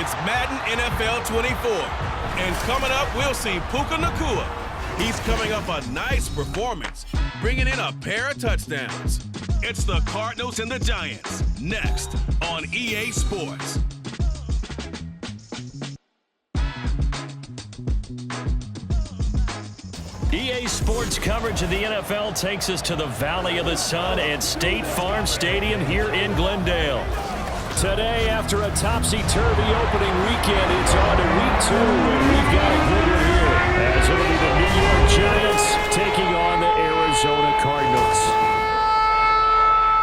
It's Madden NFL 24. And coming up, we'll see Puka Nacua. He's coming up a nice performance, bringing in a pair of touchdowns. It's the Cardinals and the Giants, next on EA Sports. EA Sports coverage of the NFL takes us to the Valley of the Sun at State Farm Stadium here in Glendale. Today, after a topsy-turvy opening weekend, it's on to week 2, and we've got a good one here, as it'll be the New York Giants taking on the Arizona Cardinals.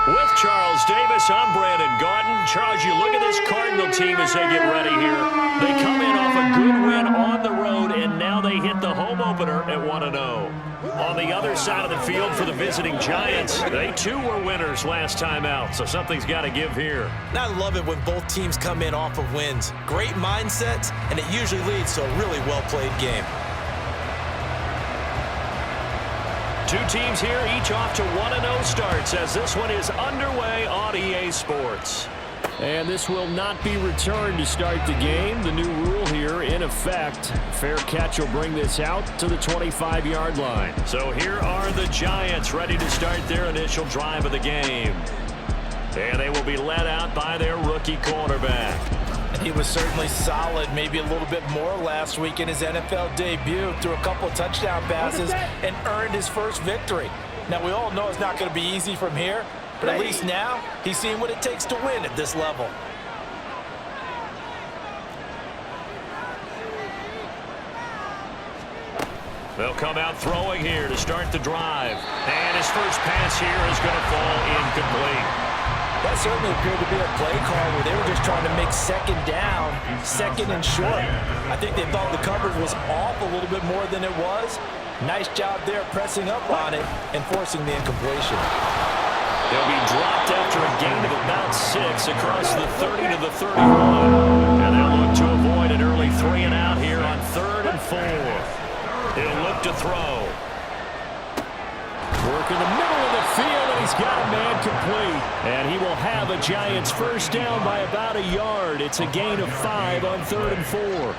With Charles Davis, I'm Brandon Gaudin. Charles, you look at this Cardinal team as they get ready here. They come in off a good win on the road, and now they hit the home opener at 1-0. On the other side of the field for the visiting Giants, they too were winners last time out, so something's got to give here. I love it when both teams come in off of wins. Great mindsets, and it usually leads to a really well-played game. Two teams here, each off to 1-0 starts as this one is underway on EA Sports. And this will not be returned to start the game. The new rule here in effect. Fair catch will bring this out to the 25-yard line. So here are the Giants ready to start their initial drive of the game. And they will be led out by their rookie quarterback. He was certainly solid, maybe a little bit more last week in his NFL debut. Threw a couple of touchdown passes and earned his first victory. Now, we all know it's not going to be easy from here, but at least now he's seeing what it takes to win at this level. They'll come out throwing here to start the drive. And his first pass here is going to fall incomplete. That certainly appeared to be a play call where they were just trying to make second down, second and short. I think they thought the coverage was off a little bit more than it was. Nice job there pressing up on it and forcing the incompletion. They'll be dropped after a gain of about 6 across the 30 to the 31. And they'll look to avoid an early 3 and out here on 3rd and 4. He'll look to throw. Work in the middle of the field, and he's got a man complete. And he will have a Giants first down by about a yard. It's a gain of 5 on 3rd and 4.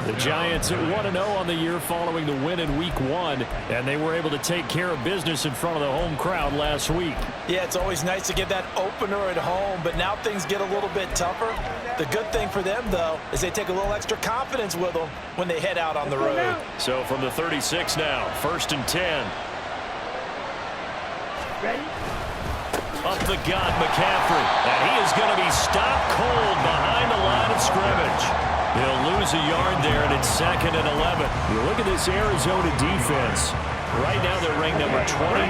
The Giants at 1-0 on the year following the win in Week 1, and they were able to take care of business in front of the home crowd last week. Yeah, it's always nice to get that opener at home, but now things get a little bit tougher. The good thing for them, though, is they take a little extra confidence with them when they head out on the road. So from the 36 now, 1st and 10. Ready? Up the gut, McCaffrey. And he is going to be stopped cold behind the line of scrimmage. He'll lose a yard there, and it's 2nd and 11. You look at this Arizona defense. Right now they're ranked number 29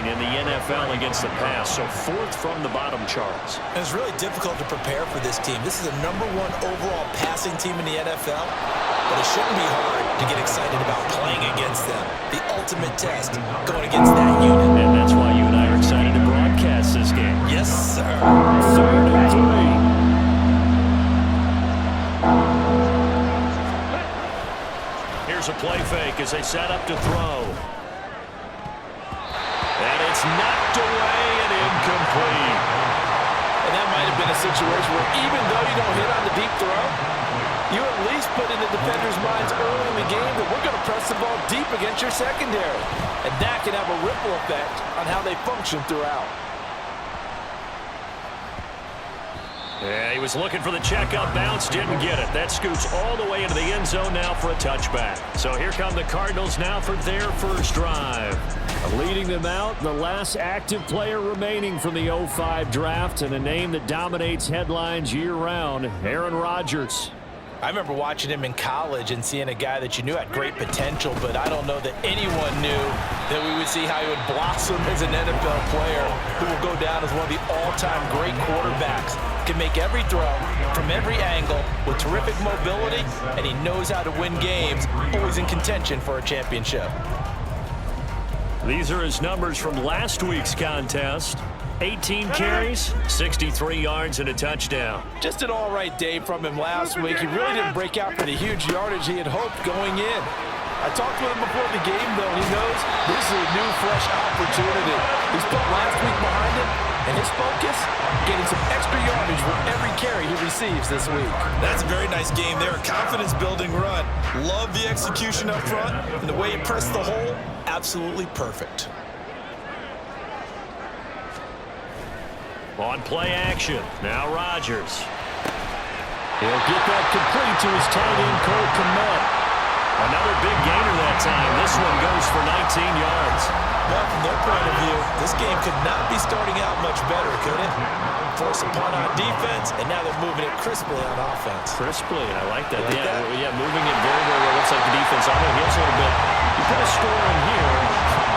in the NFL against the pass, so 4th from the bottom, Charles. And it's really difficult to prepare for this team. This is a #1 overall passing team in the NFL, but it shouldn't be hard to get excited about playing against them. The ultimate test going against that unit. And that's why you and I are excited to broadcast this game. Yes, sir. 3rd and 3. Here's a play fake as they set up to throw. And it's knocked away and incomplete. And that might have been a situation where even though you don't hit on the deep throw, you at least put in the defender's minds early in the game that we're going to press the ball deep against your secondary. And that can have a ripple effect on how they function throughout. Yeah, he was looking for the checkup bounce, didn't get it. That scoots all the way into the end zone now for a touchback. So here come the Cardinals now for their first drive. Leading them out, the last active player remaining from the 05 draft, and a name that dominates headlines year-round, Aaron Rodgers. I remember watching him in college and seeing a guy that you knew had great potential, but I don't know that anyone knew that we would see how he would blossom as an NFL player who will go down as one of the all-time great quarterbacks. Can make every throw from every angle with terrific mobility, and he knows how to win games, always in contention for a championship. These are his numbers from last week's contest. 18 carries, 63 yards, and a touchdown. Just an all-right day from him last week. He really didn't break out for the huge yardage he had hoped going in. I talked with him before the game, though. He knows this is a new, fresh opportunity. He's put last week behind him, And his focus, getting some extra yardage for every carry he receives this week. That's a very nice game there. A confidence-building run. Love the execution up front. And the way he pressed the hole, absolutely perfect. On play action, now Rodgers. He'll get that complete to his tight end, Cole Kmet. Another big gainer that time. This one goes for 19 yards. Well, from their point of view, this game could not be starting out much better, could it? Force a punt on defense, and now they're moving it crisply on offense. Crisply, I like that. Like that? Yeah, moving it very, very well. Looks like the defense on their heels a little bit. You put a score in here,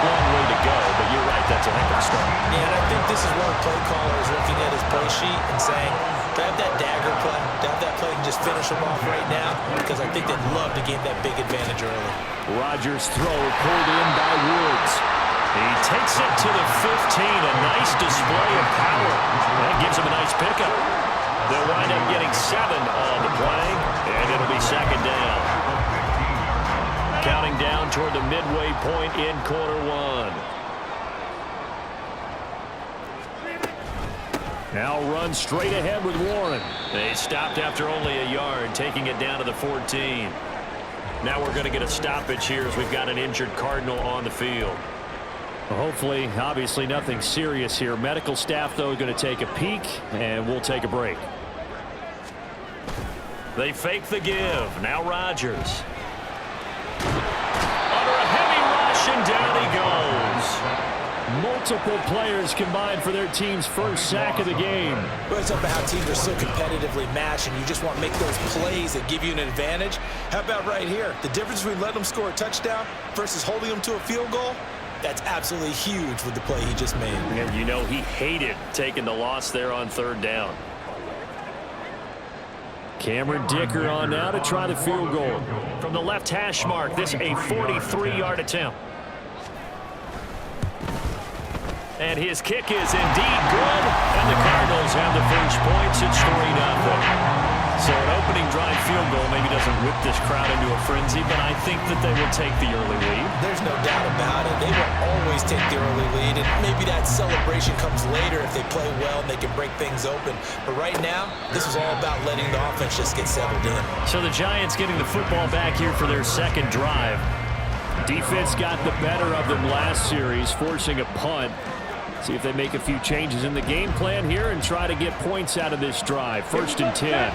long way to go, but you're right, that's a heck of a start. Yeah, and I think this is where a play caller is looking at his play sheet and saying, do I have that dagger play? Do I have that play and just finish them off right now? Because I think they'd love to gain that big advantage early. Rodgers' throw pulled in by Woods. He takes it to the 15. A nice display of power. That gives him a nice pickup. They'll wind up getting 7 on the play, and it'll be second down. Counting down toward the midway point in quarter one. Now run straight ahead with Warren. They stopped after only a yard, taking it down to the 14. Now we're going to get a stoppage here as we've got an injured Cardinal on the field. Hopefully, obviously nothing serious here. Medical staff, though, going to take a peek, and we'll take a break. They fake the give. Now Rodgers. Under a heavy rush, and down he goes. Multiple players combined for their team's first sack of the game. Well, it's about how teams are so competitively matched, and you just want to make those plays that give you an advantage. How about right here? The difference between letting them score a touchdown versus holding them to a field goal? That's absolutely huge with the play he just made. And you know he hated taking the loss there on third down. Cameron Dicker on now to try the field goal. From the left hash mark, this a 43-yard attempt. And his kick is indeed good. And the Cardinals have the first points. It's 3-0. So an opening drive field goal maybe doesn't whip this crowd into a frenzy, but I think that they will take the early lead. There's no doubt about it. They will always take the early lead, and maybe that celebration comes later if they play well and they can break things open. But right now, this is all about letting the offense just get settled in. So the Giants getting the football back here for their second drive. Defense got the better of them last series, forcing a punt. See if they make a few changes in the game plan here and try to get points out of this drive. 1st and 10.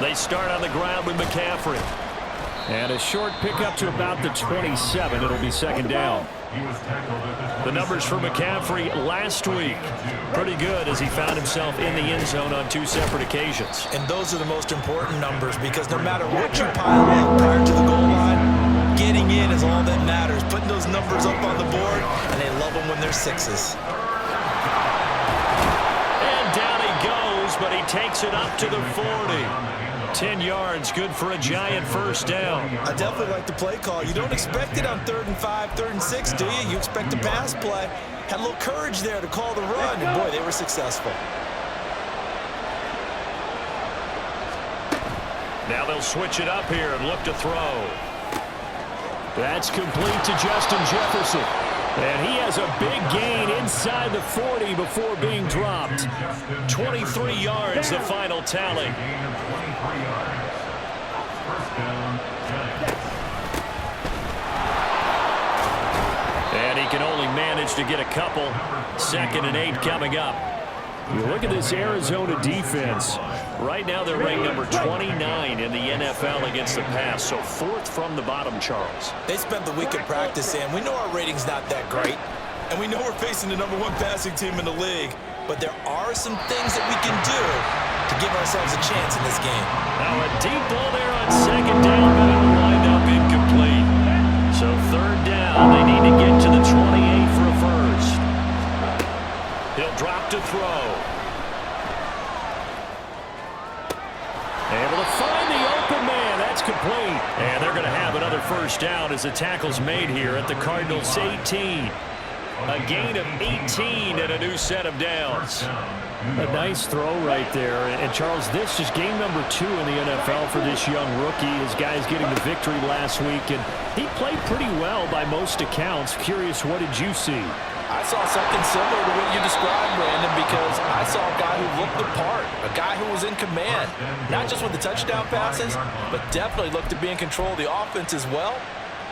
They start on the ground with McCaffrey. And a short pickup to about the 27. It'll be second down. The numbers for McCaffrey last week, pretty good as he found himself in the end zone on 2 separate occasions. And those are the most important numbers because no matter what you pile up prior to the goal line, getting in is all that matters. Putting those numbers up on the board, and they love them when they're 6s. And down he goes, but he takes it up to the 40. 10 yards, good for a Giant first down. I definitely like the play call. You don't expect it on 3rd and 5, 3rd and 6, do you? You expect a pass play. Had a little courage there to call the run, and boy, they were successful. Now they'll switch it up here and look to throw. That's complete to Justin Jefferson. And he has a big gain inside the 40 before being dropped. 23 yards, the final tally. And he can only manage to get a couple. 2nd and 8 coming up. You look at this Arizona defense. Right now they're ranked number 29 in the NFL against the pass, so 4th from the bottom, Charles. They spent the week of practice, and we know our rating's not that great. And we know we're facing the number 1 passing team in the league. But there are some things that we can do to give ourselves a chance in this game. Now a deep ball there on 2nd down, but it'll wind up incomplete. So 3rd down, they need to get to the 28 for a first. He'll drop to throw. Able to find the open man. That's complete. And they're going to have another first down as the tackle's made here at the Cardinals' 18. A gain of 18 and a new set of downs. A nice throw right there. And Charles, this is game number 2 in the NFL for this young rookie. His guys getting the victory last week, and he played pretty well by most accounts. Curious, what did you see? I saw something similar to what you described, Brandon, because I saw a guy who looked the part, a guy who was in command, not just with the touchdown passes, but definitely looked to be in control of the offense as well.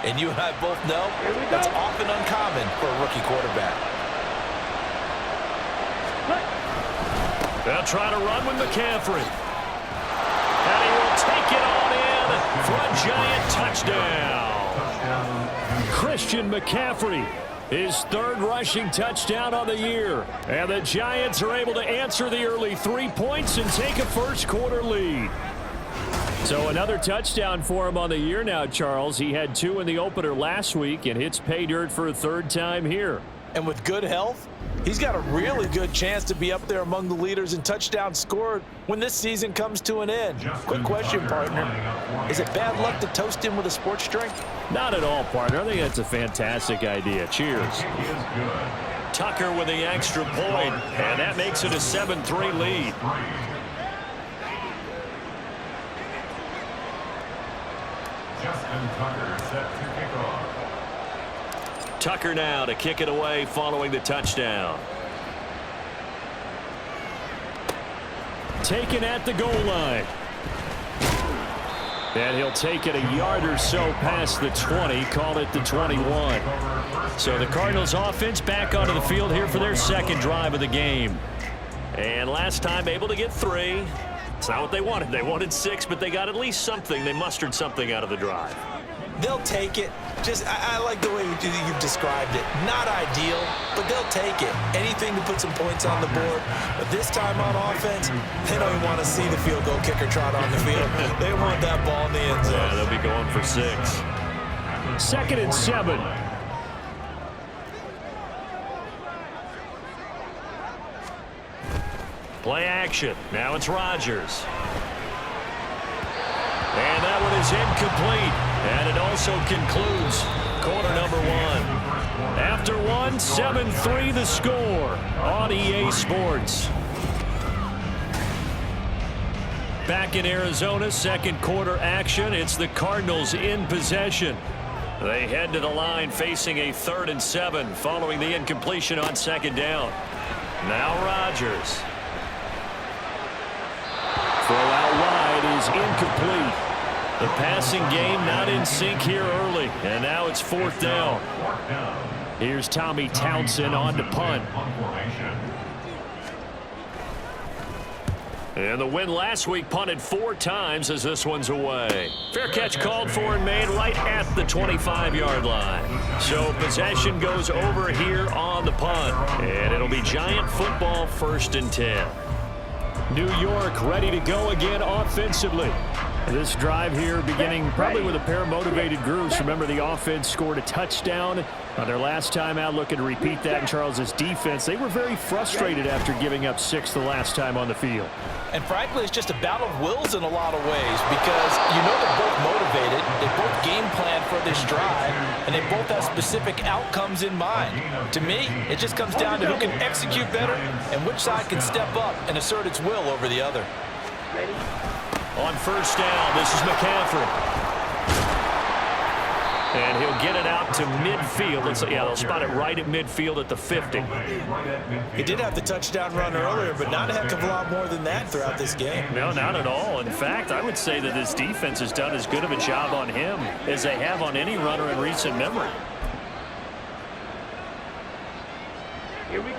And you and I both know that's often uncommon for a rookie quarterback. They'll try to run with McCaffrey. And he will take it on in for a giant touchdown. Christian McCaffrey, his 3rd rushing touchdown on the year. And the Giants are able to answer the early 3 points and take a first-quarter lead. So another touchdown for him on the year now, Charles. He had 2 in the opener last week and hits pay dirt for a 3rd time here. And with good health, he's got a really good chance to be up there among the leaders in touchdowns scored when this season comes to an end. Quick question, partner. Is it bad luck to toast him with a sports drink? Not at all, partner. I think that's a fantastic idea. Cheers. Tucker with the extra point, and that makes it a 7-3 lead. Tucker now to kick it away following the touchdown. Taken at the goal line. And he'll take it a yard or so past the 20, call it the 21. So the Cardinals offense back onto the field here for their 2nd drive of the game. And last time able to get 3. It's not what they wanted. They wanted 6, but they got at least something. They mustered something out of the drive. They'll take it. I like the way you've described it. Not ideal, but they'll take it. Anything to put some points on the board. But this time on offense, they don't even want to see the field goal kicker trot on the field. They want that ball in the end zone. Yeah, they'll be going for 6. 2nd and 7. Play action. Now it's Rodgers. And that one is incomplete. And it also concludes quarter number 1. After 1, 7-3 the score on EA Sports. Back in Arizona, 2nd quarter action. It's the Cardinals in possession. They head to the line facing a 3rd and 7 following the incompletion on 2nd down. Now Rodgers. Throw out wide is incomplete. The passing game not in sync here early, and now it's 4th down. Here's Tommy Townsend on to punt. And the win last week punted 4 times as this one's away. Fair catch called for and made right at the 25-yard line. So possession goes over here on the punt, and it'll be Giant football 1st and 10. New York ready to go again offensively. This drive here beginning probably with a pair of motivated groups. Remember, the offense scored a touchdown on their last time out. Looking to repeat that in Charles's defense. They were very frustrated after giving up 6 the last time on the field. And frankly, it's just a battle of wills in a lot of ways because you know they're both motivated. They both game plan for this drive, and they both have specific outcomes in mind. To me, it just comes down to who can execute better and which side can step up and assert its will over the other. Ready? On 1st down, this is McCaffrey. And he'll get it out to midfield. They'll spot it right at midfield at the 50. He did have the touchdown run earlier, but not a heck of a lot more than that throughout this game. No, not at all. In fact, I would say that this defense has done as good of a job on him as they have on any runner in recent memory.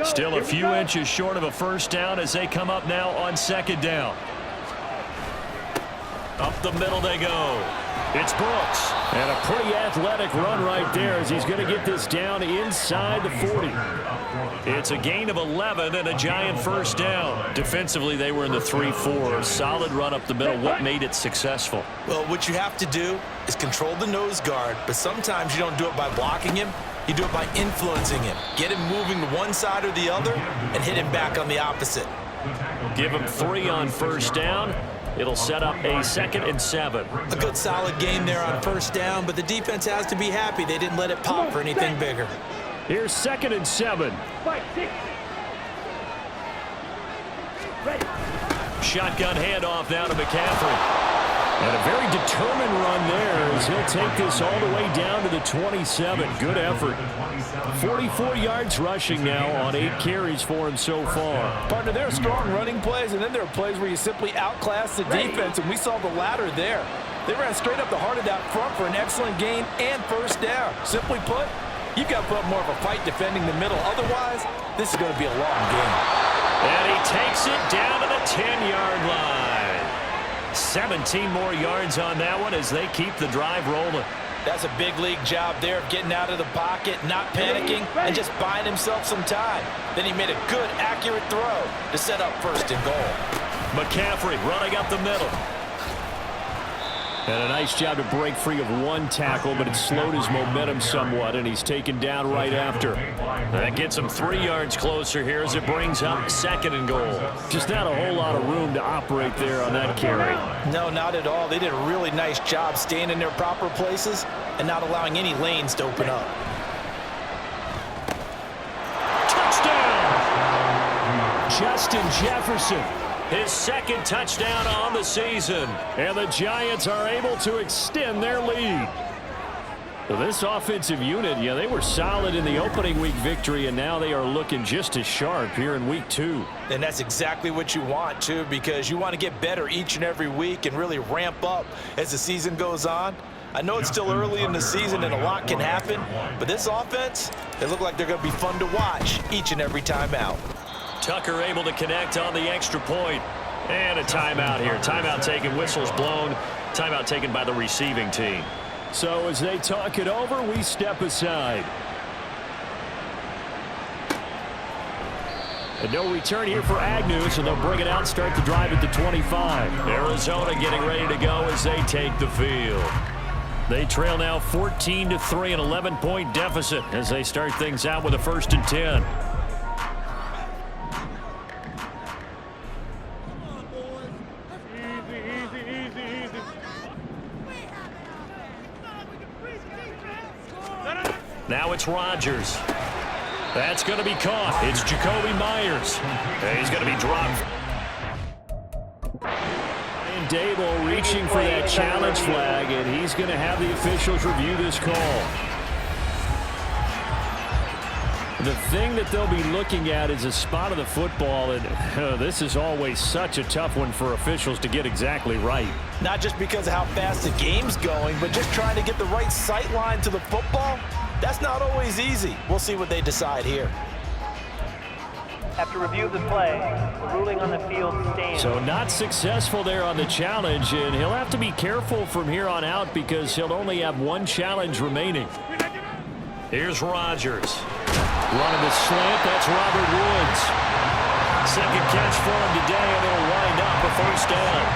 Still a few inches short of a 1st down as they come up now on 2nd down. Up the middle they go. It's Brooks. And a pretty athletic run right there as he's going to get this down inside the 40. It's a gain of 11 and a Giant 1st down. Defensively, they were in the 3-4. Solid run up the middle. What made it successful? Well, what you have to do is control the nose guard, but sometimes you don't do it by blocking him. You do it by influencing him. Get him moving to one side or the other and hit him back on the opposite. Give him 3 on 1st down. It'll set up a 2nd and 7. A good solid gain there on 1st down, but the defense has to be happy they didn't let it pop for anything bigger. Here's 2nd and 7. Shotgun handoff now to McCaffrey. And a very determined run there as he'll take this all the way down to the 27. Good effort. 44 yards rushing now on 8 carries for him so far. Partner, there are strong running plays, and then there are plays where you simply outclass the defense, and we saw the latter there. They ran straight up the heart of that front for an excellent gain and first down. Simply put, you've got to put up more of a fight defending the middle. Otherwise, this is going to be a long game. And he takes it down to the 10-yard line. 17 more yards on that one as they keep the drive rolling. That's a big league job there of getting out of the pocket, not panicking, and just buying himself some time. Then he made a good, accurate throw to set up first and goal. McCaffrey running up the middle. And a nice job to break free of one tackle, but it slowed his momentum somewhat, and he's taken down right after. That gets him 3 yards closer here as it brings up second and goal. Just not a whole lot of room to operate there on that carry. No, not at all. They did a really nice job staying in their proper places and not allowing any lanes to open up. Touchdown! Justin Jefferson. His second touchdown on the season. And the Giants are able to extend their lead. So this offensive unit, yeah, they were solid in the opening week victory, and now they are looking just as sharp here in week 2. And that's exactly what you want, too, because you want to get better each and every week and really ramp up as the season goes on. I know it's still early in the season and a lot can happen, but this offense, they look like they're going to be fun to watch each and every time out. Tucker able to connect on the extra point. And a timeout here. Timeout taken, whistles blown. Timeout taken by the receiving team. So as they talk it over, we step aside. And no return here for Agnew, so they'll bring it out and start the drive at the 25. Arizona getting ready to go as they take the field. They trail now 14-3, an 11-point deficit as they start things out with a 1st and 10. Now it's Rodgers. That's going to be caught. It's Jacoby Myers. And he's going to be dropped. And Dable reaching for that challenge flag, and he's going to have the officials review this call. The thing that they'll be looking at is a spot of the football, and this is always such a tough one for officials to get exactly right. Not just because of how fast the game's going, but just trying to get the right sight line to the football. That's not always easy. We'll see what they decide here. After review of the play, the ruling on the field stands. So not successful there on the challenge, and he'll have to be careful from here on out because he'll only have one challenge remaining. Here's Rodgers. Running the slant, that's Robert Woods. Second catch for him today, and it'll wind up a first down.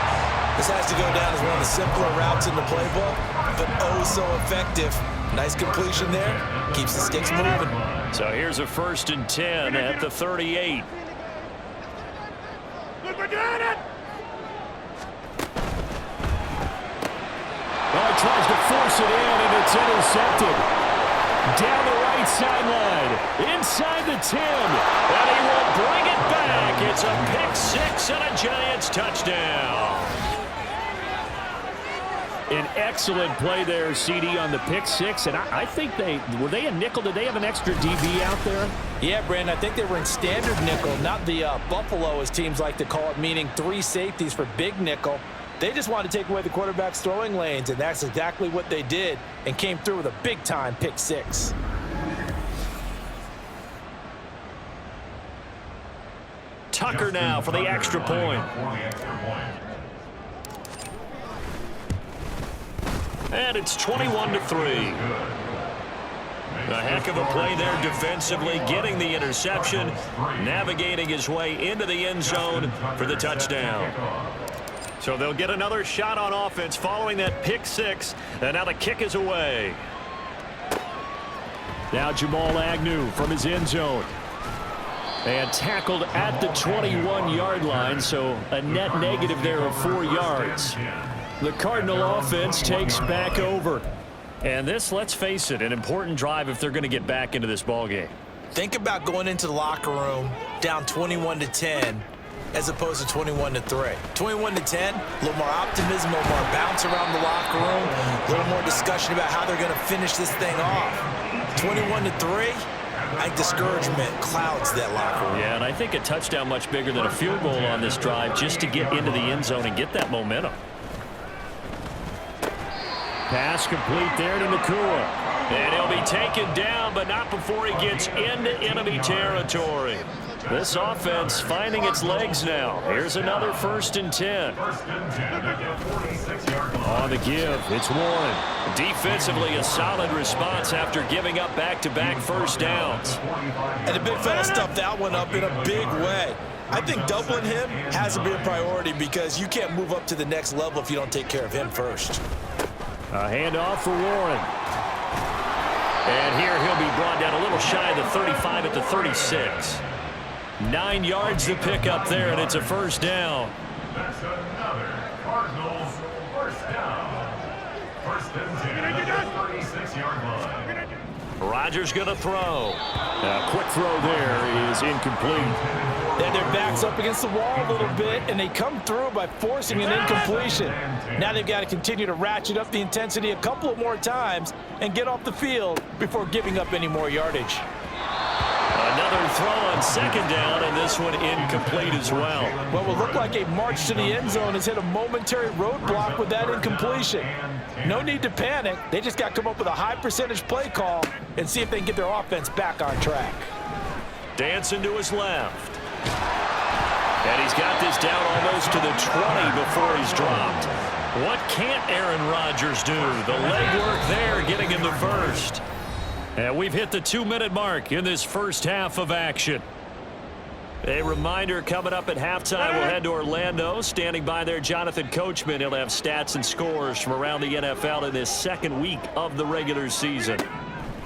This has to go down as one of the simpler routes in the playbook, but oh so effective. Nice completion there. Keeps the sticks moving. So here's a 1st and 10 at the 38. Look, we're doing it! Well, he tries to force it in, and it's intercepted. Down the right sideline, inside the 10, and he will bring it back. It's a pick-6 and a Giants touchdown. An excellent play there, CD, on the pick-6, and I think were they a nickel? Did they have an extra DB out there? Yeah, Brandon, I think they were in standard nickel, not the Buffalo, as teams like to call it, meaning 3 safeties for big nickel. They just wanted to take away the quarterback's throwing lanes, and that's exactly what they did, and came through with a big-time pick-6. Tucker now for the extra point. And it's 21-3. A heck of a play there defensively, getting the interception, navigating his way into the end zone for the touchdown. So they'll get another shot on offense following that pick-6, and now the kick is away. Now Jamal Agnew from his end zone. And tackled at the 21-yard line, so a net negative there of 4 yards. The Cardinal offense takes back over. And this, let's face it, an important drive if they're going to get back into this ballgame. Think about going into the locker room down 21-10 as opposed to 21-3. 21-10, a little more optimism, a little more bounce around the locker room, a little more discussion about how they're going to finish this thing off. 21-3, I think discouragement clouds that locker room. Yeah, and I think a touchdown much bigger than a field goal on this drive just to get into the end zone and get that momentum. Pass complete there to Nakua. And he'll be taken down, but not before he gets into enemy territory. This offense finding its legs now. Here's another 1st and 10. On the give, it's Warren. Defensively, a solid response after giving up back-to-back first downs. And the big fella stuffed that one up in a big way. I think doubling him has to be a priority because you can't move up to the next level if you don't take care of him first. A handoff for Warren. And here he'll be brought down a little shy of the 35 at the 36. 9 yards to pick up there, and it's a first down. That's another Cardinals first down. 1st and 10 at the 36-yard line. Rodgers going to throw. A quick throw there is incomplete. Then their back's up against the wall a little bit, and they come through by forcing an incompletion. Now they've got to continue to ratchet up the intensity a couple of more times and get off the field before giving up any more yardage. Another throw on 2nd down, and this one incomplete as well. What will look like a march to the end zone has hit a momentary roadblock with that incompletion. No need to panic. They just got to come up with a high percentage play call and see if they can get their offense back on track. Dancing to his left. And he's got this down almost to the 20 before he's dropped. What can't Aaron Rodgers do? The legwork there getting him the first. And we've hit the 2-minute mark in this first half of action. A reminder coming up at halftime, we'll head to Orlando. Standing by there, Jonathan Coachman. He'll have stats and scores from around the NFL in this 2nd week of the regular season.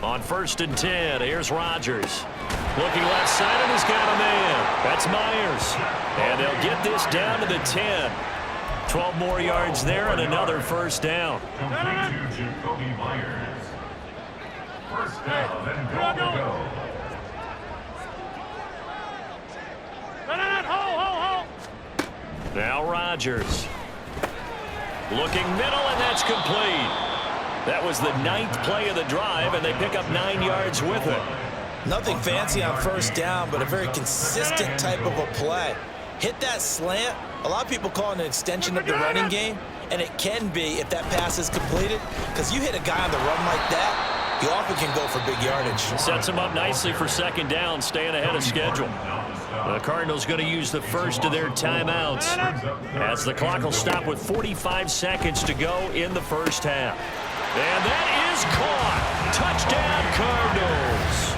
On 1st and 10, here's Rodgers. Looking left side, and he's got a man. That's Myers. And they'll get this down to the 10. 12 more yards there and another first down. Complete to Jacoby Myers. First down and goal to go. Now Rodgers. Looking middle, and that's complete. That was the 9th play of the drive, and they pick up 9 yards with it. Nothing fancy on first down, but a very consistent type of a play. Hit that slant. A lot of people call it an extension of the running game, and it can be if that pass is completed, because you hit a guy on the run like that, you often can go for big yardage. Sets him up nicely for 2nd down, staying ahead of schedule. The Cardinals going to use the first of their timeouts as the clock will stop with 45 seconds to go in the first half. And that is caught. Touchdown, Cardinals.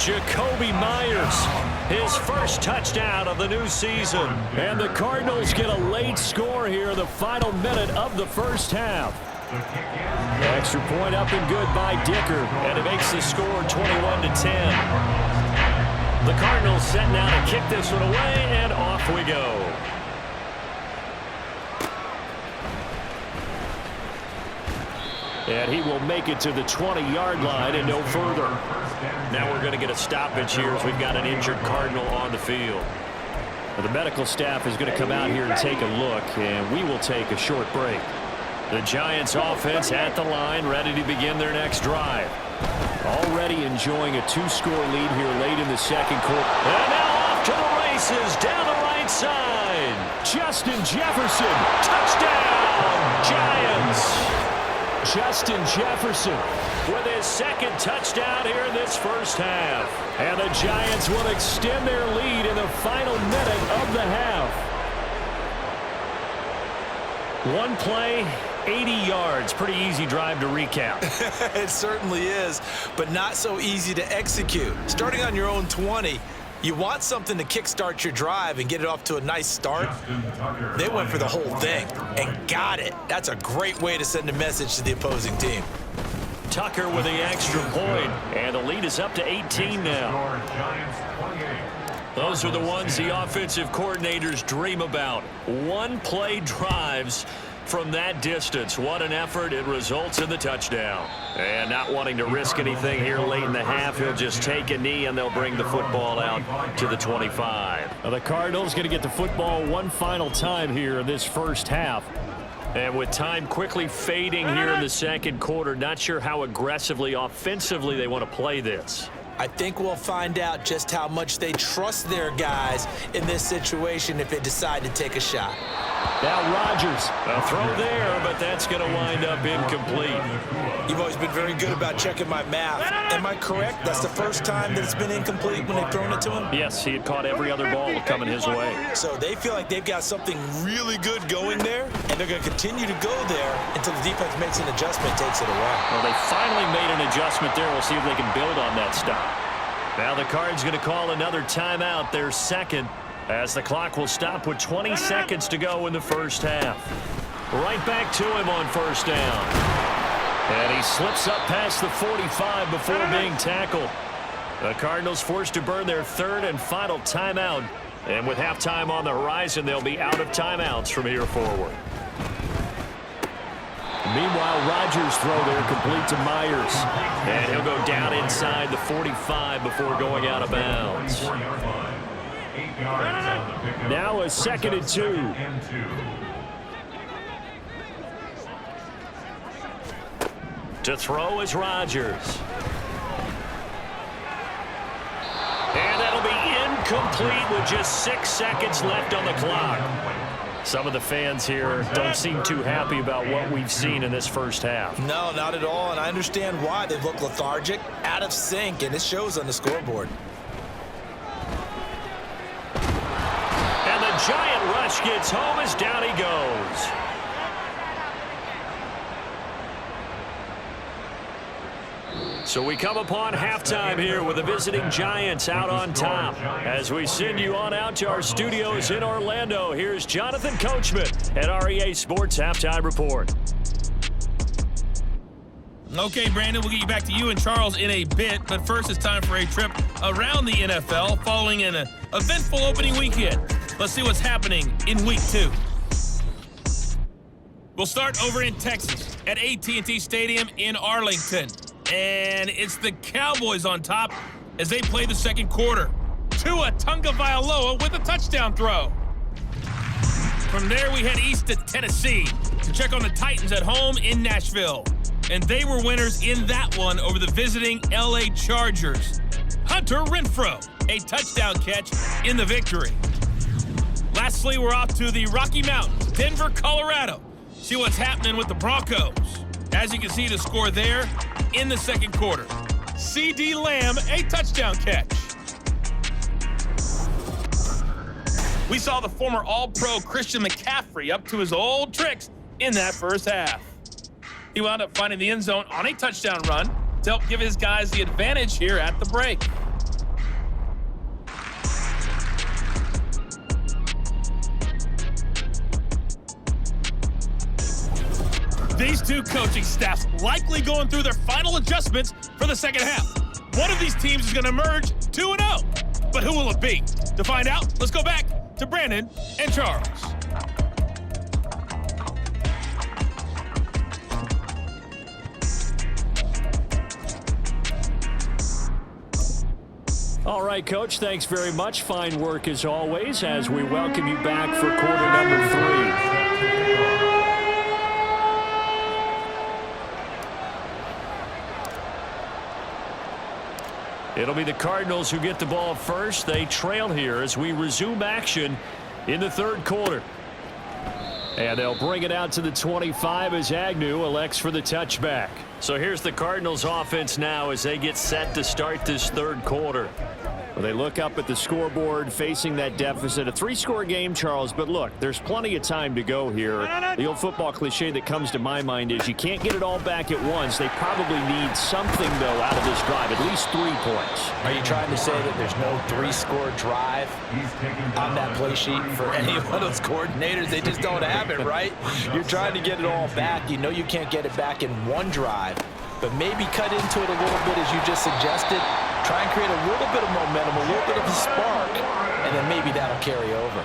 Jacoby Myers, his first touchdown of the new season. And the Cardinals get a late score here in the final minute of the first half. Extra point up and good by Dicker, and it makes the score 21-10. The Cardinals set now to kick this one away, and off we go. And he will make it to the 20-yard line and no further. Now we're going to get a stoppage here as we've got an injured Cardinal on the field. The medical staff is going to come out here and take a look, and we will take a short break. The Giants offense at the line, ready to begin their next drive. Already enjoying a 2-score lead here late in the 2nd quarter. And now off to the races, down the right side. Justin Jefferson, touchdown, Giants. Justin Jefferson with his 2nd touchdown here in this first half. And the Giants will extend their lead in the final minute of the half. One play, 80 yards. Pretty easy drive to recap. It certainly is, but not so easy to execute. Starting on your own 20, you want something to kickstart your drive and get it off to a nice start. They went for the whole thing and got it. That's a great way to send a message to the opposing team. Tucker with the extra point, and the lead is up to 18 now. Those are the ones the offensive coordinators dream about. One-play drives From that distance, what an effort. It results in the touchdown. And not wanting to risk anything here late in the half, he'll just take a knee and they'll bring the football out to the 25. Now the Cardinals going to get the football one final time here in this first half. And with time quickly fading here in the second quarter, not sure how aggressively, offensively they want to play this. I think we'll find out just how much they trust their guys in this situation if they decide to take a shot. Now Rodgers. A throw there, but that's going to wind up incomplete. You've always been very good about checking my math. Am I correct? That's the first time that it's been incomplete when they've thrown it to him? Yes, he had caught every other ball coming his way. So they feel like they've got something really good going there, and they're going to continue to go there until the defense makes an adjustment, takes it away. Well, they finally made an adjustment there. We'll see if they can build on that stop. Now the Cards going to call another timeout, their second, as the clock will stop with 20 seconds to go in the first half. Right back to him on first down. And he slips up past the 45 before being tackled. The Cardinals forced to burn their third and final timeout. And with halftime on the horizon, they'll be out of timeouts from here forward. Meanwhile, Rodgers' throw there complete to Myers. And he'll go down inside the 45 before going out of bounds. Now a 2nd and 2. To throw is Rodgers. And that'll be incomplete with just 6 seconds left on the clock. Some of the fans here don't seem too happy about what we've seen in this first half. No, not at all, and I understand why. They look lethargic, out of sync, and it shows on the scoreboard. And the giant rush gets home as down he goes. So we come upon halftime here with the visiting Giants out on top. As we send you on out to our studios in Orlando, here's Jonathan Coachman at REA Sports Halftime Report. Okay, Brandon, we'll get you back to you and Charles in a bit, but first it's time for a trip around the NFL following an eventful opening weekend. Let's see what's happening in Week 2. We'll start over in Texas at AT&T Stadium in Arlington. And it's the Cowboys on top as they play the second quarter. Tua Tagovailoa with a touchdown throw. From there, we head east to Tennessee to check on the Titans at home in Nashville. And they were winners in that one over the visiting LA Chargers. Hunter Renfrow, a touchdown catch in the victory. Lastly, we're off to the Rocky Mountains, Denver, Colorado. See what's happening with the Broncos. As you can see, the score there in the second quarter. C.D. Lamb, a touchdown catch. We saw the former All-Pro Christian McCaffrey up to his old tricks in that first half. He wound up finding the end zone on a touchdown run to help give his guys the advantage here at the break. These two coaching staffs likely going through their final adjustments for the second half. One of these teams is going to emerge 2-0. But who will it be? To find out, let's go back to Brandon and Charles. All right, Coach, thanks very much. Fine work as always as we welcome you back for quarter number 3. It'll be the Cardinals who get the ball first. They trail here as we resume action in the third quarter. And they'll bring it out to the 25 as Agnew elects for the touchback. So here's the Cardinals offense now as they get set to start this third quarter. Well, they look up at the scoreboard facing that deficit. A 3-score game, Charles, but look, there's plenty of time to go here. The old football cliche that comes to my mind is you can't get it all back at once. They probably need something, though, out of this drive, at least 3 points. Are you trying to say that there's no 3-score drive on that play sheet for any one of those coordinators? They just don't have it, right? You're trying to get it all back. You know you can't get it back in one drive, but maybe cut into it a little bit as you just suggested. Try and create a little bit of momentum, a little bit of a spark, and then maybe that'll carry over.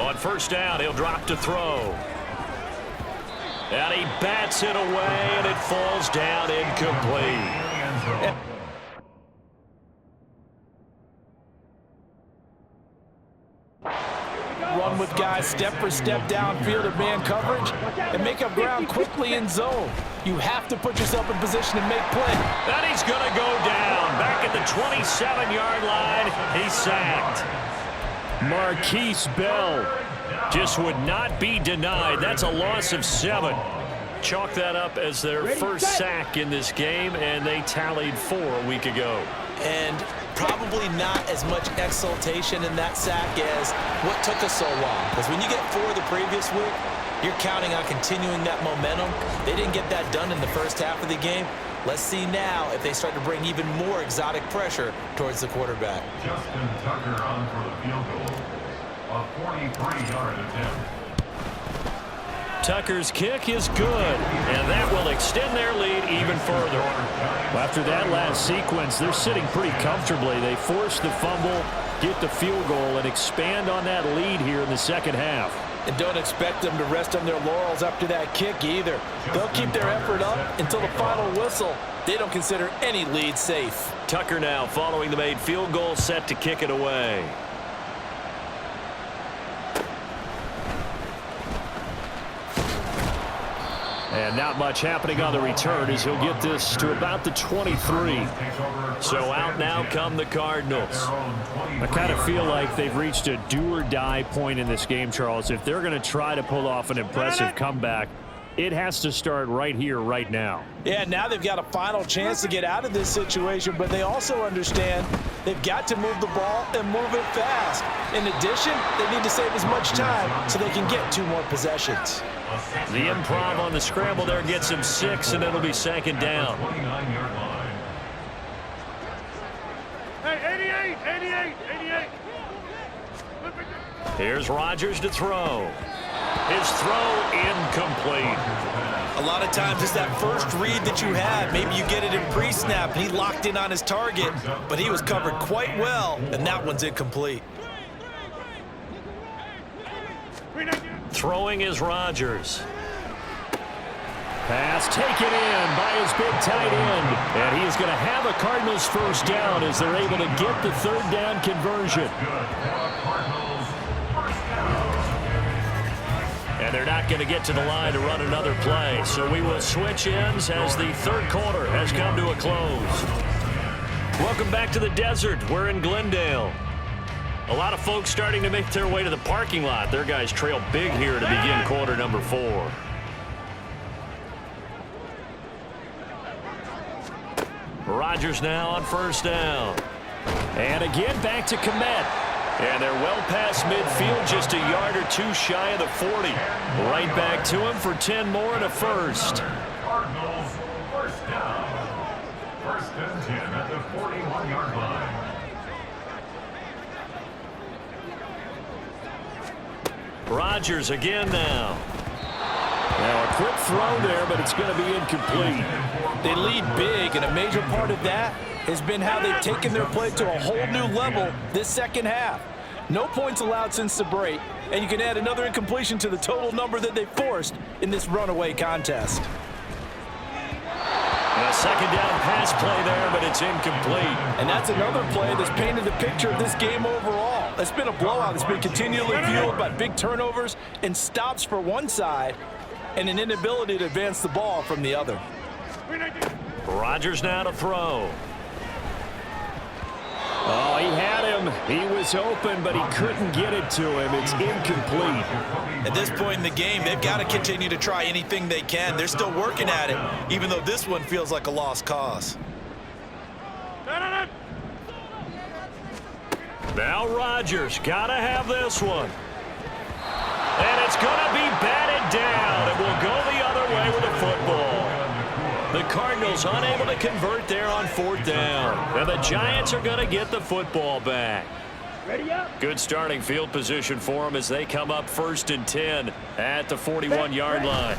On first down, he'll drop to throw. And he bats it away, and it falls down incomplete. Run with guys step for step downfield in man coverage and make up ground quickly in zone. You have to put yourself in position to make play. And he's going to go down. Back at the 27-yard line, he's sacked. Marquise Bell just would not be denied. That's a loss of 7. Chalk that up as their first sack in this game, and they tallied 4 a week ago. And probably not as much exultation in that sack as what took us so long. Because when you get 4 the previous week, you're counting on continuing that momentum. They didn't get that done in the first half of the game. Let's see now if they start to bring even more exotic pressure towards the quarterback. Justin Tucker on for the field goal. A 43-yard attempt. Tucker's kick is good, and that will extend their lead even further. Well, after that last sequence, they're sitting pretty comfortably. They force the fumble, get the field goal, and expand on that lead here in the second half. And don't expect them to rest on their laurels after that kick either. They'll keep their effort up until the final whistle. They don't consider any lead safe. Tucker now following the made field goal, set to kick it away. And not much happening on the return as he'll get this to about the 23. So out now come the Cardinals. I kind of feel like they've reached a do-or-die point in this game, Charles. If they're going to try to pull off an impressive comeback, it has to start right here, right now. Yeah, now they've got a final chance to get out of this situation, but they also understand they've got to move the ball and move it fast. In addition, they need to save as much time so they can get 2 more possessions. The improv on the scramble there gets him 6, and it'll be second down. Hey, 88. Here's Rodgers to throw. His throw incomplete. A lot of times it's that first read that you have. Maybe you get it in pre-snap, and he locked in on his target, but he was covered quite well, and that one's incomplete. Throwing is Rodgers. Pass taken in by his big tight end. And he is going to have a Cardinals first down as they're able to get the third down conversion. And they're not going to get to the line to run another play. So we will switch ends as the third quarter has come to a close. Welcome back to the desert. We're in Glendale. A lot of folks starting to make their way to the parking lot. Their guys trail big here to begin quarter number 4. Rodgers now on first down. And again back to Komet. And they're well past midfield, just a yard or 2 shy of the 40. Right back to him for 10 more and a first. Cardinals, first down. First and 10 at the 41-yard line. Rodgers again now. Now a quick throw there, but it's going to be incomplete. They lead big, and a major part of that has been how they've taken their play to a whole new level this second half. No points allowed since the break, and you can add another incompletion to the total number that they forced in this runaway contest. And a second down pass play there, but it's incomplete. And that's another play that's painted the picture of this game overall. It's been a blowout. It's been continually fueled by big turnovers and stops for one side and an inability to advance the ball from the other. Rodgers now to throw. Oh, he had him. He was open, but he couldn't get it to him. It's incomplete. At this point in the game, they've got to continue to try anything they can. They're still working at it, even though this one feels like a lost cause. Now Rodgers got to have this one. And it's going to be batted down. It will go the other way with the football. The Cardinals unable to convert there on fourth down. And the Giants are going to get the football back. Good starting field position for them as they come up first and 10 at the 41-yard line.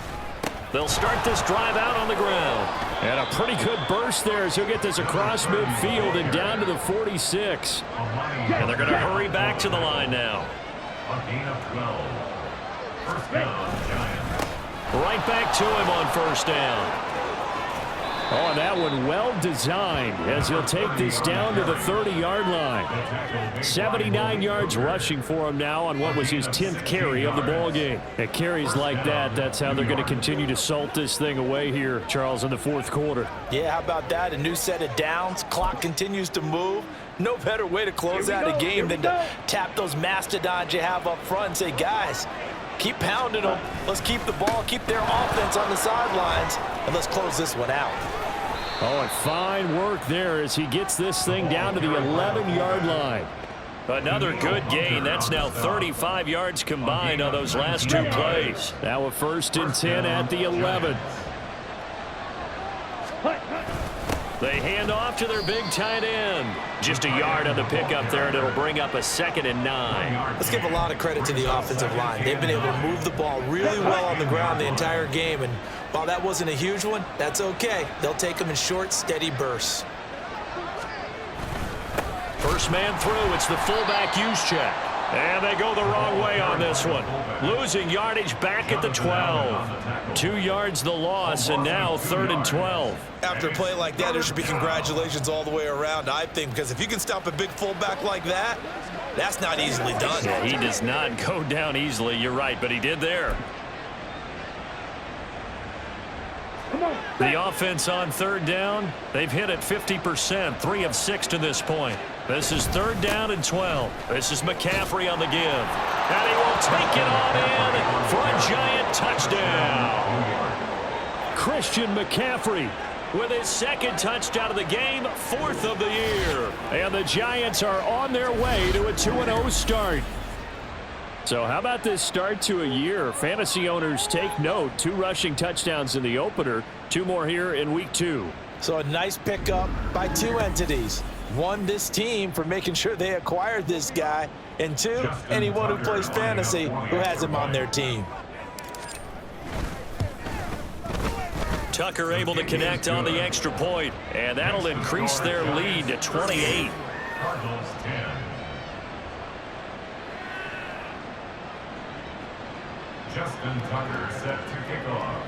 They'll start this drive out on the ground. And a pretty good burst there as he'll get this across midfield and down to the 46. And they're going to hurry back to the line now. A gain of 12. First down, Giants. Right back to him on first down. Oh, and that one well designed as he'll take this down to the 30-yard line. 79 yards rushing for him now on what was his 10th carry of the ball game. At carries like that, that's how they're going to continue to salt this thing away here, Charles, in the fourth quarter. Yeah, how about that? A new set of downs. Clock continues to move. No better way to close out a game than to tap those mastodons you have up front and say, guys, keep pounding them. Let's keep the ball, keep their offense on the sidelines, and let's close this one out. Oh, and fine work there as he gets this thing down to the 11-yard line. Another good gain. That's now 35 yards combined on those last two plays. Now a 1st and 10 at the 11. They hand off to their big tight end. Just a yard on the pickup there, and it'll bring up a 2nd and 9. Let's give a lot of credit to the offensive line. They've been able to move the ball really well on the ground the entire game, and while that wasn't a huge one, that's okay. They'll take them in short, steady bursts. First man through, it's the fullback use check. And they go the wrong way on this one. Losing yardage back at the 12. 2 yards the loss, and now 3rd and 12. After a play like that, there should be congratulations all the way around, I think, because if you can stop a big fullback like that, that's not easily done. Yeah, he does not go down easily, you're right, but he did there. The offense on 3rd down, they've hit it 50%, 3 of 6 to this point. This is 3rd down and 12. This is McCaffrey on the give. And he will take it on in for a Giant touchdown. Christian McCaffrey With his 2nd touchdown of the game, 4th of the year. And the Giants are on their way to a 2-0 start. So how about this start to a year? Fantasy owners take note. 2 rushing touchdowns in the opener. 2 more here in week 2. So a nice pickup by 2 entities. 1, this team for making sure they acquired this guy. And 2, anyone who plays fantasy who has him on their team. Tucker able to connect on the extra point, and that'll increase their lead to 28. Cardinals 10. Justin Tucker set to kick off.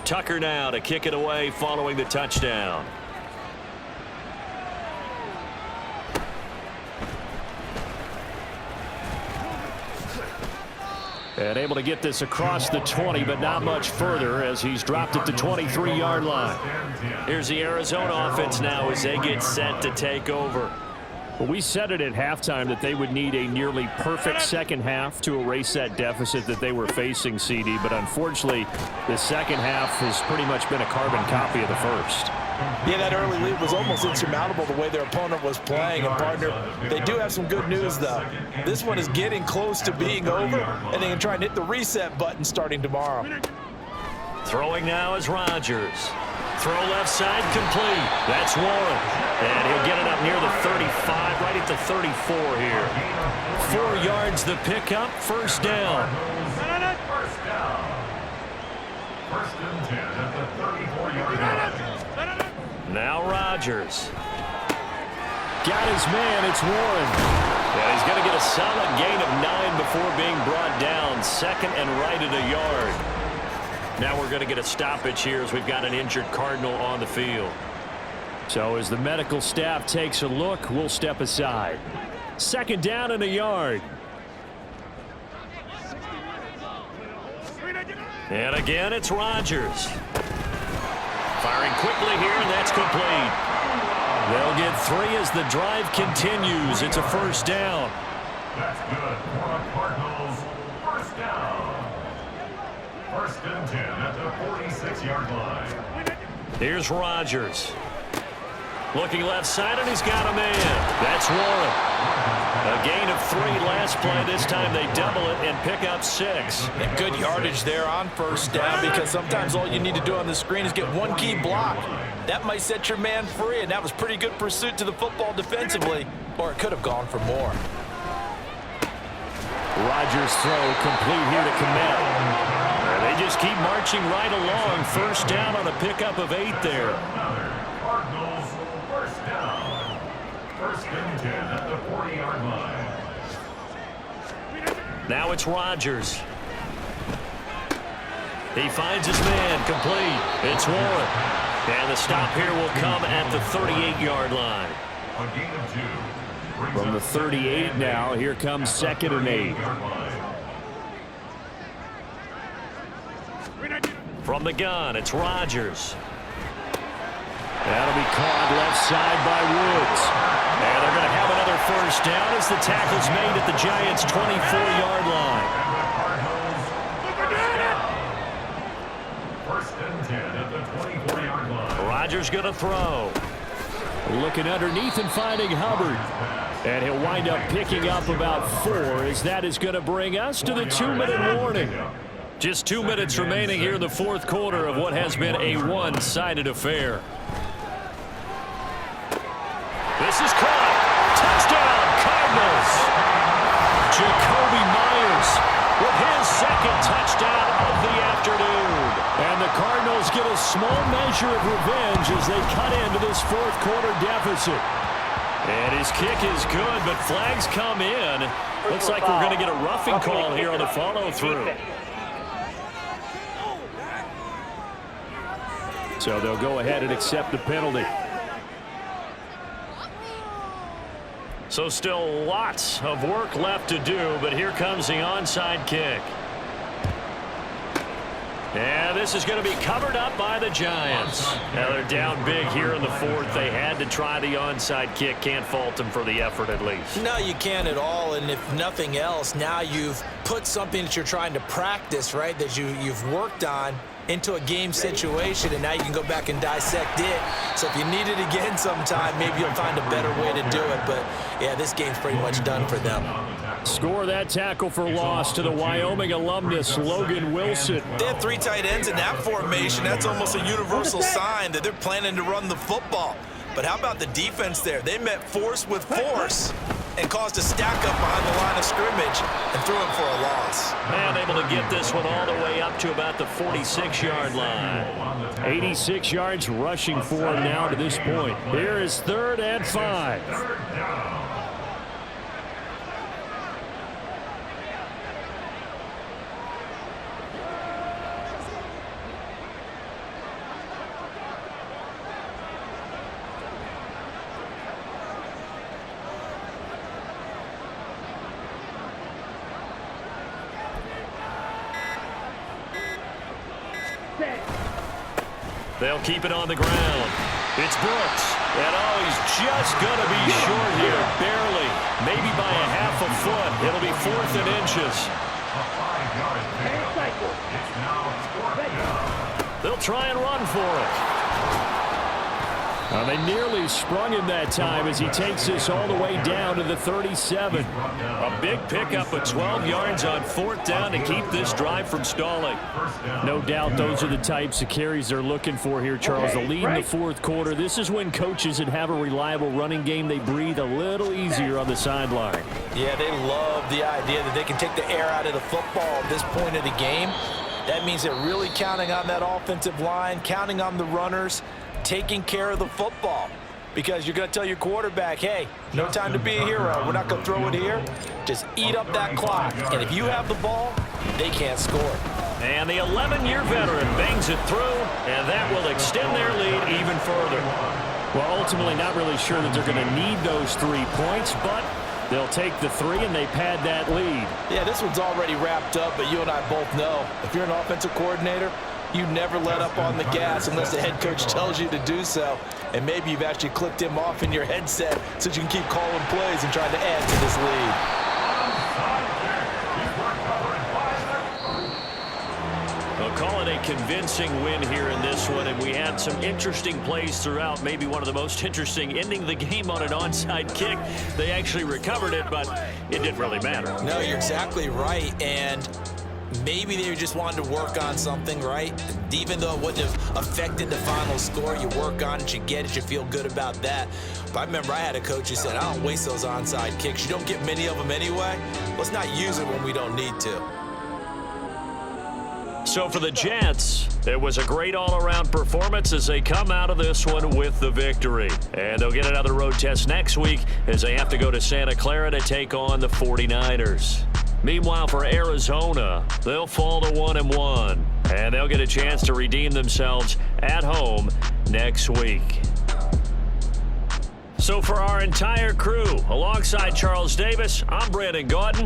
Tucker now to kick it away following the touchdown. And able to get this across the 20, but not much further as he's dropped it to 23-yard line. Here's the Arizona offense now as they get set to take over. Well, we said it at halftime that they would need a nearly perfect second half to erase that deficit that they were facing, CD. But unfortunately, the second half has pretty much been a carbon copy of the first. Yeah, that early lead was almost insurmountable the way their opponent was playing. And, partner, they do have some good news, though. This one is getting close to being over, and they can try and hit the reset button starting tomorrow. Throwing now is Rodgers. Throw left side complete. That's Warren. And he'll get it up near the 35, right at the 34 here. 4 yards the pickup, first down. First down. 1st and 10 at the 34-yard line. Now Rodgers. Got his man, it's Warren. And he's going to get a solid gain of 9 before being brought down. 2nd and right at a yard. Now we're going to get a stoppage here as we've got an injured Cardinal on the field. So as the medical staff takes a look, we'll step aside. 2nd down and a yard. And again, it's Rodgers. Firing quickly here, and that's complete. They'll get 3 as the drive continues. It's a first down. That's good for the Cardinals. First down. 1st and 10 at the 46-yard line. Here's Rodgers. Looking left side, and he's got a man. That's Warren. A gain of 3 last play. This time they double it and pick up 6. And good yardage there on first down, because sometimes all you need to do on the screen is get 1 key block. That might set your man free, and that was pretty good pursuit to the football defensively, or it could have gone for more. Rodgers' throw complete here to Komet. They just keep marching right along. First down on a pickup of 8 there. Cardinals first down. First and 10 at the 40-yard line. Now it's Rodgers. He finds his man, complete. It's Warren. And the stop here will come at the 38-yard line. A gain of 2. From the 38 now, here comes 2nd and 8. From the gun, it's Rodgers. That'll be caught left side by Woods. And they're going to have another first down as the tackle's made at the Giants' 24-yard line. First and 10 at the 24-yard line. Rodgers going to throw. Looking underneath and finding Hubbard. And he'll wind up picking up about 4 as that is going to bring us to the 2-minute warning. Just 2 minutes remaining here in the fourth quarter of what has been a one-sided affair. This is caught. Touchdown, Cardinals. Jacoby Myers with his second touchdown of the afternoon. And the Cardinals get a small measure of revenge as they cut into this fourth quarter deficit. And his kick is good, but flags come in. Looks like we're going to get a roughing call here on the follow-through. So they'll go ahead and accept the penalty. So still lots of work left to do, but here comes the onside kick. And this is going to be covered up by the Giants. Now they're down big here in the fourth. They had to try the onside kick. Can't fault them for the effort at least. No, you can't at all. And if nothing else, now you've put something that you're trying to practice, right, that you've worked on into a game situation, and now you can go back and dissect it. So if you need it again sometime, maybe you'll find a better way to do it. But, yeah, this game's pretty much done for them. Score that tackle for loss to the Wyoming alumnus, Logan Wilson. They have 3 tight ends in that formation. That's almost a universal sign that they're planning to run the football. But how about the defense there? They met force with force and caused a stack up behind the line of scrimmage and threw him for a loss. And able to get this one all the way up to about the 46-yard line. 86 yards rushing for him now to this point. Here is 3rd and 5. They'll keep it on the ground. It's Brooks. And oh, he's just going to be short here. Barely. Maybe by a half a foot. It'll be 4th and inches. They'll try and run for it. They nearly sprung him that time as he takes this all the way down to the 37. A big pickup of 12 yards on 4th down to keep this drive from stalling. No doubt those are the types of carries they're looking for here, Charles. The lead in the fourth quarter. This is when coaches that have a reliable running game, they breathe a little easier on the sideline. Yeah, they love the idea that they can take the air out of the football at this point of the game. That means they're really counting on that offensive line, counting on the runners, taking care of the football, because you're going to tell your quarterback, hey, no time to be a hero. We're not going to throw it here. Just eat up that clock. And if you have the ball, they can't score. And the 11-year veteran bangs it through, and that will extend their lead even further. Well, ultimately not really sure that they're going to need those 3 points, but they'll take the 3 and they pad that lead. Yeah, this one's already wrapped up, but you and I both know if you're an offensive coordinator, you never let up on the gas unless the head coach tells you to do so. And maybe you've actually clicked him off in your headset so you can keep calling plays and trying to add to this lead. They'll call it a convincing win here in this one, and we had some interesting plays throughout. Maybe one of the most interesting, ending the game on an onside kick. They actually recovered it, but it didn't really matter. No, you're exactly right. And maybe they just wanted to work on something, right? Even though it wouldn't have affected the final score, you work on it, you get it, you feel good about that. But I remember I had a coach who said, I don't waste those onside kicks. You don't get many of them anyway. Let's not use it when we don't need to. So for the Jets, it was a great all-around performance as they come out of this one with the victory. And they'll get another road test next week as they have to go to Santa Clara to take on the 49ers. Meanwhile, for Arizona, they'll fall to 1-1, and they'll get a chance to redeem themselves at home next week. So for our entire crew, alongside Charles Davis, I'm Brandon Gaudin.